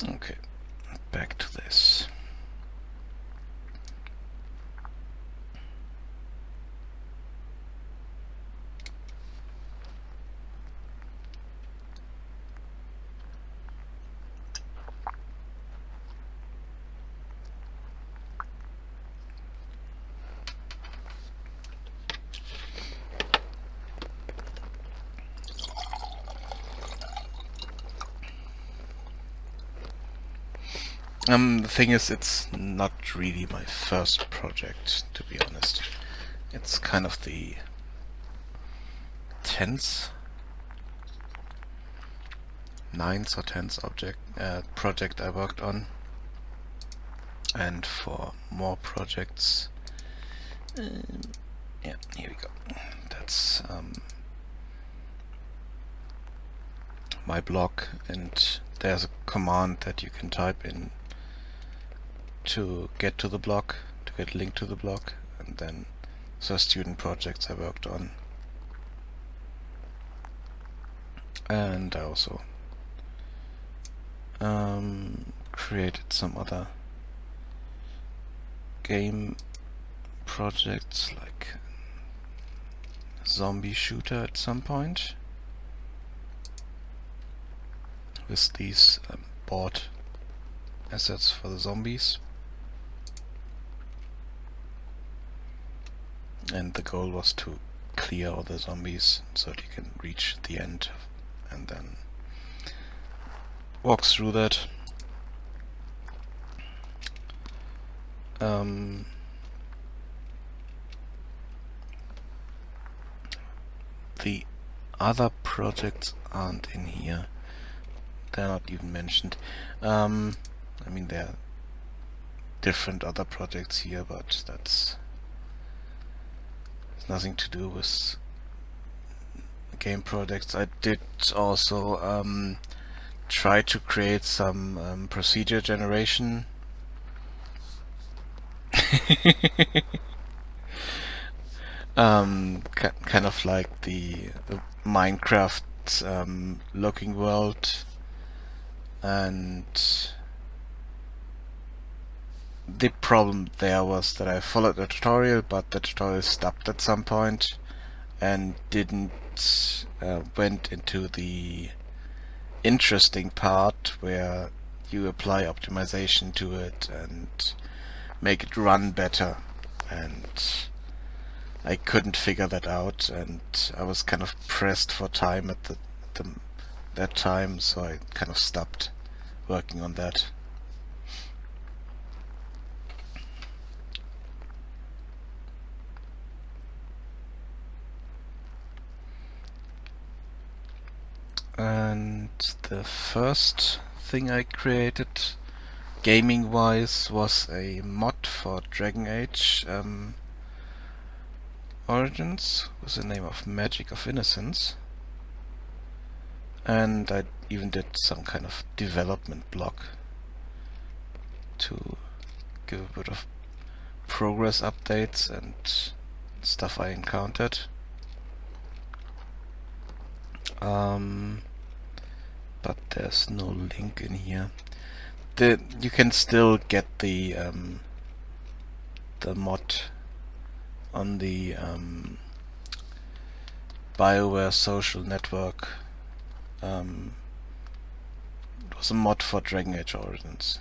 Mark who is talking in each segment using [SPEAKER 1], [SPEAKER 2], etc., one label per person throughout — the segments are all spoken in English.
[SPEAKER 1] Okay, back to this. The thing is, it's not really my first project, to be honest. It's kind of the 10th, 9th or 10th project I worked on. And for more projects, yeah, here we go. That's my blog, and there's a command that you can type in to get to the blog, to get linked to the blog, and then the student projects I worked on. And I also created some other game projects, like zombie shooter at some point, with these bought assets for the zombies. And the goal was to clear all the zombies so that you can reach the end and then walk through that. The other projects aren't in here. They're not even mentioned. I mean, there are different other projects here, but that's nothing to do with game projects. I did also try to create some procedure generation. Kind of like the Minecraft looking world, and the problem there was that I followed the tutorial, but the tutorial stopped at some point and didn't went into the interesting part where you apply optimization to it and make it run better, and I couldn't figure that out, and I was kind of pressed for time at that time, so I kind of stopped working on that. And the first thing I created, gaming-wise, was a mod for Dragon Age Origins with the name of Magic of Innocence. And I even did some kind of development blog to give a bit of progress updates and stuff I encountered. But there's no link in here. You can still get the mod on the BioWare social network. It was a mod for Dragon Age Origins.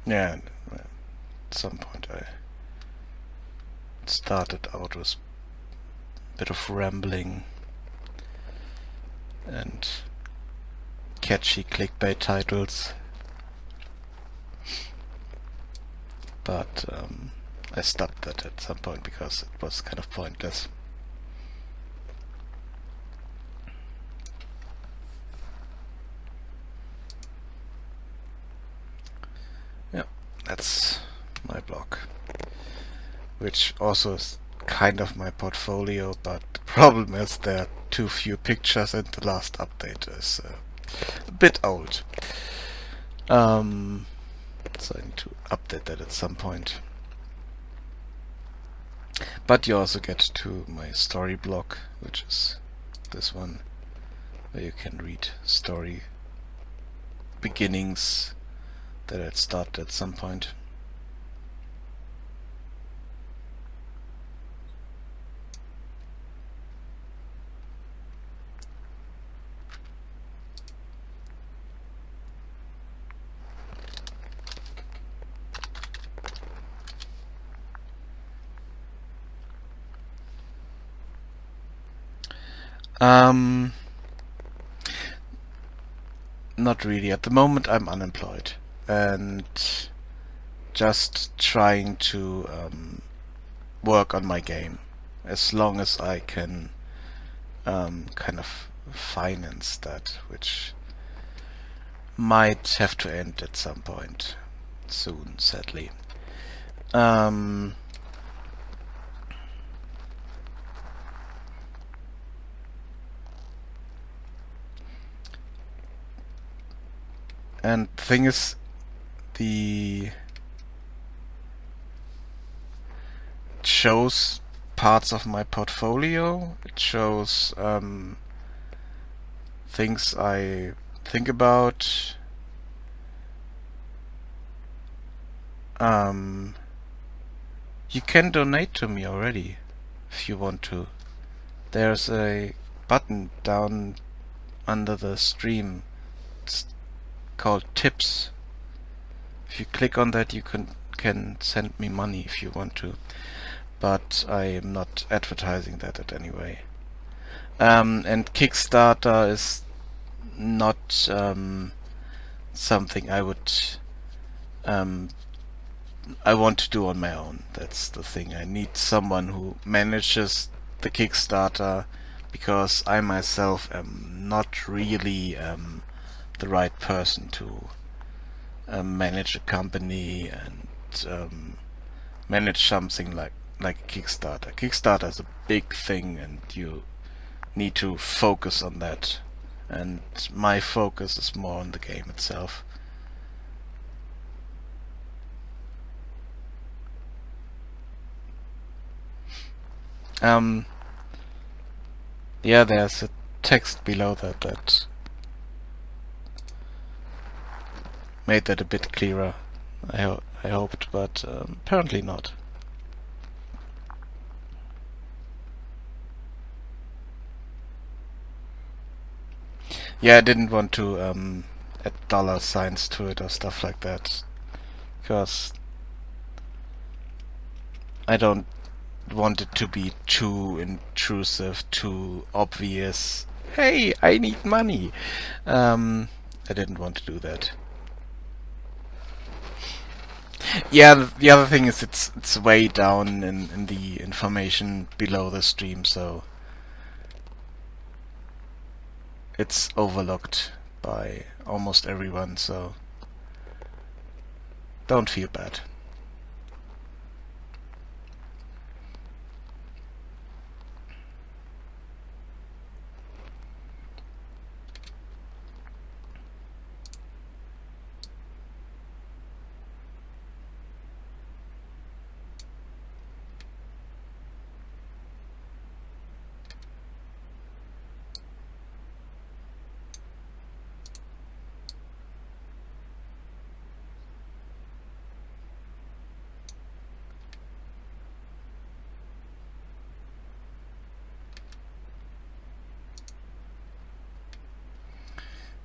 [SPEAKER 1] Yeah, at some point I started out with a bit of rambling and catchy clickbait titles, but I stopped that at some point because it was kind of pointless. Yeah, that's my blog, which also is kind of my portfolio, but the problem is there are too few pictures and the last update is a bit old. So I need to update that at some point. But you also get to my story blog, which is this one, where you can read story beginnings that I'd started at some point. Not really. At the moment I'm unemployed and just trying to work on my game as long as I can kind of finance that, which might have to end at some point soon, sadly. And the thing is, it shows parts of my portfolio. It shows things I think about. You can donate to me already if you want to. There's a button down under the stream. It's called Tips. If you click on that, you can send me money if you want to, but I am not advertising that at any way. And Kickstarter is not something I want to do on my own. That's the thing. I need someone who manages the Kickstarter, because I myself am not really the right person to manage a company and manage something like Kickstarter. Kickstarter is a big thing and you need to focus on that, and my focus is more on the game itself. Yeah, there's a text below that made that a bit clearer. I hoped, but apparently not. Yeah, I didn't want to add dollar signs to it or stuff like that, because I don't want it to be too intrusive, too obvious. Hey, I need money. I didn't want to do that. Yeah, the other thing is it's way down in the information below the stream, so it's overlooked by almost everyone, so don't feel bad.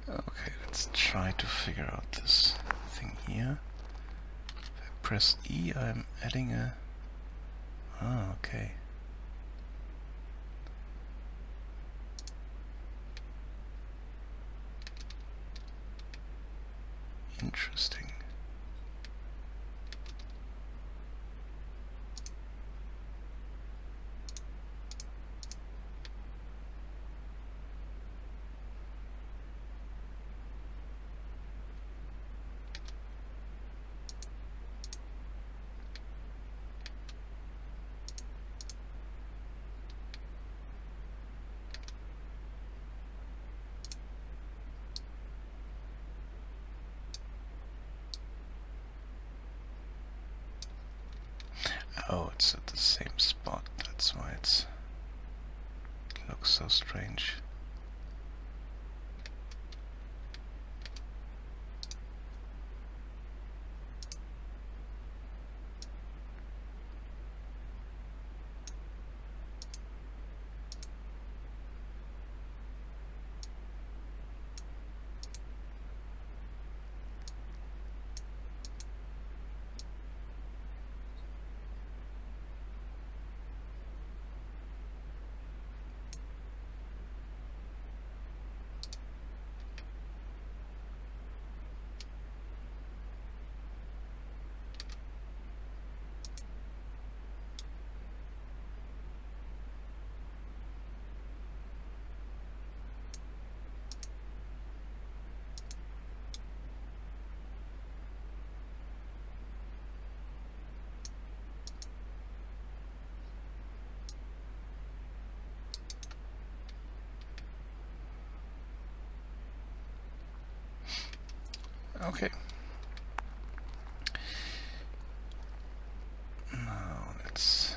[SPEAKER 1] Okay, let's try to figure out this thing here. If I press E, I'm adding a... Ah, okay. Interesting. Okay. Now let's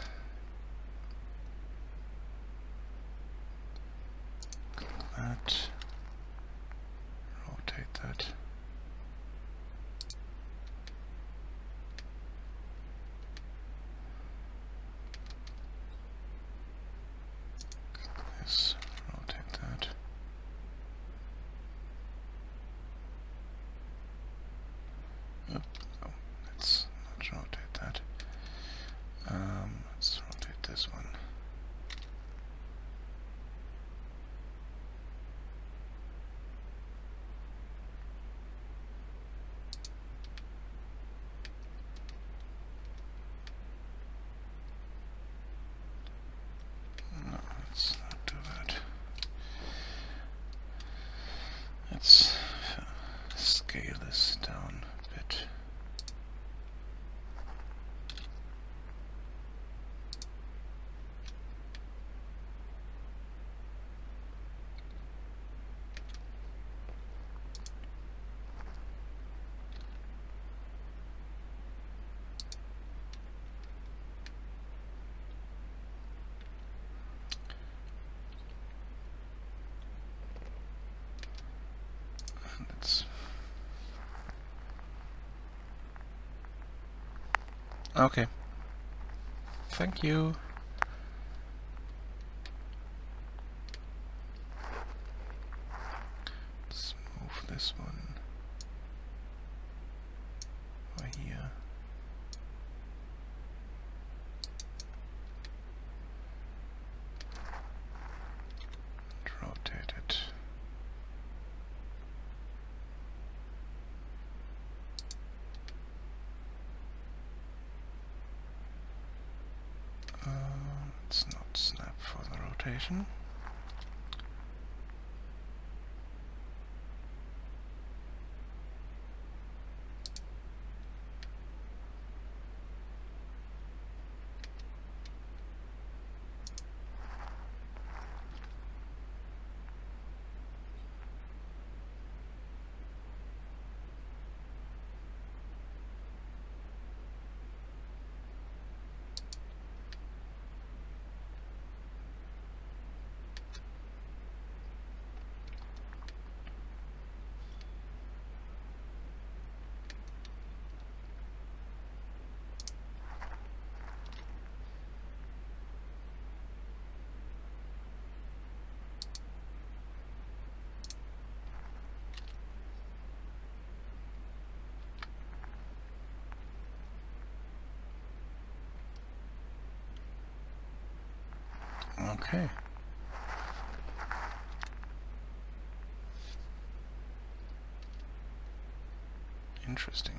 [SPEAKER 1] click that, rotate that. Click this, rotate that. Oop, no, let's not rotate that. Let's rotate this one. No, let's not do that. Let's scale this down a bit. Let's okay. Thank you. Let's move this one over here. And rotate it. Let's not snap for the rotation. Okay. Interesting.